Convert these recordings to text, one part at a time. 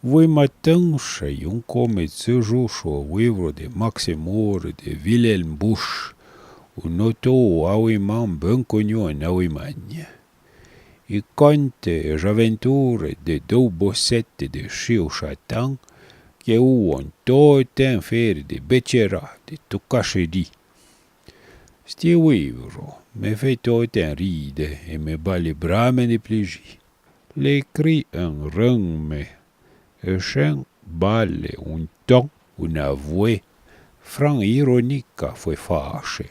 Voi matin un come tsujo livro de Maximor de Wilhelm Busch, un autor aouiman ben connu en Allemagne. Il conte e avventure de deux bossettes de Chiu Chatan che un tot inferi de Becerra de Tucachedi. Sti livro me fait tot en ride e me bat les brames de plaisir. L'écrit en rangme e chen balle un ton, una voix franc ironique a foi fâché,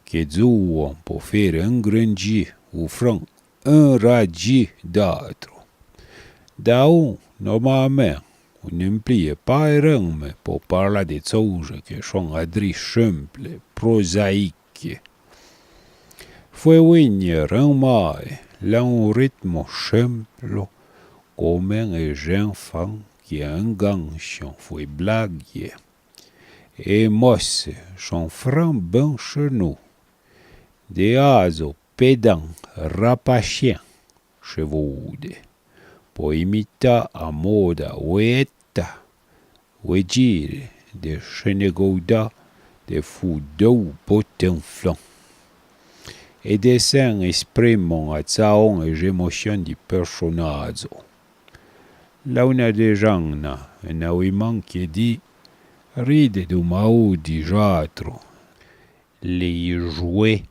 che zuon po faire ingrandir o franc enragir d'altro. Da normalement, on n'emplie pas rangme pour parler de choses qui sont adris simples, prosaïques. Foi winner un mai, là un rythme simple, comme un enfant qui enganche foi blague. Et mosse son franc ben chenou, des oiseaux pédants, rapachiens, chevaudes, pour imiter à moda ouetta, ouegire, de chenegouda, de foudou potinflant. Et dessin expriment à tsaon et émotion du personnage. Là on a des gens, un ouïman qui dit ride du mao di jatro, les jouets,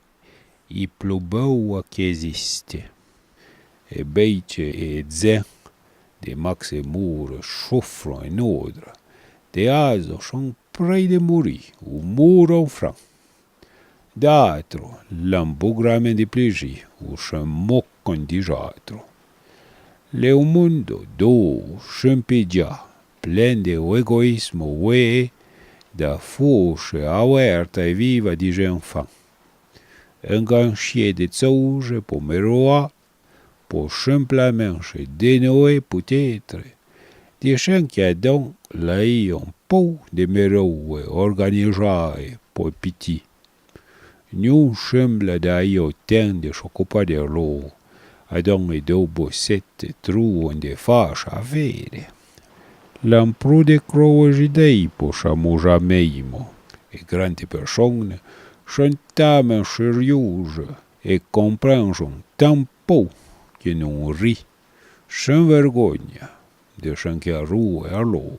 i plus beaux qui existent. Et beice et zen, de Maximur souffrent en ordre, des oiseaux sont près de mourir, ou mourent franc. D'autres, l'embougrament de plaisir, ou se moquent du jatro. Le mundo do chimpidia, plein d'égoïsme, ouais, de fauche alerta et viva des enfants. Enganché de choses pour miroir, pour simplement se dénouer peut-être, des gens qui ont donc l'œil un peu de miroir organisé pour pitié. Nous semble d'ailleurs temps de s'occuper de l'eau, a donc les deux bossettes trouvent des fâches à faire. L'emploi de croisidei possiamo jamais, et grandes personnes sont tellement sérieuses et comprennent tant peu que nous rit sans vergogne de gens qui roulent à l'eau.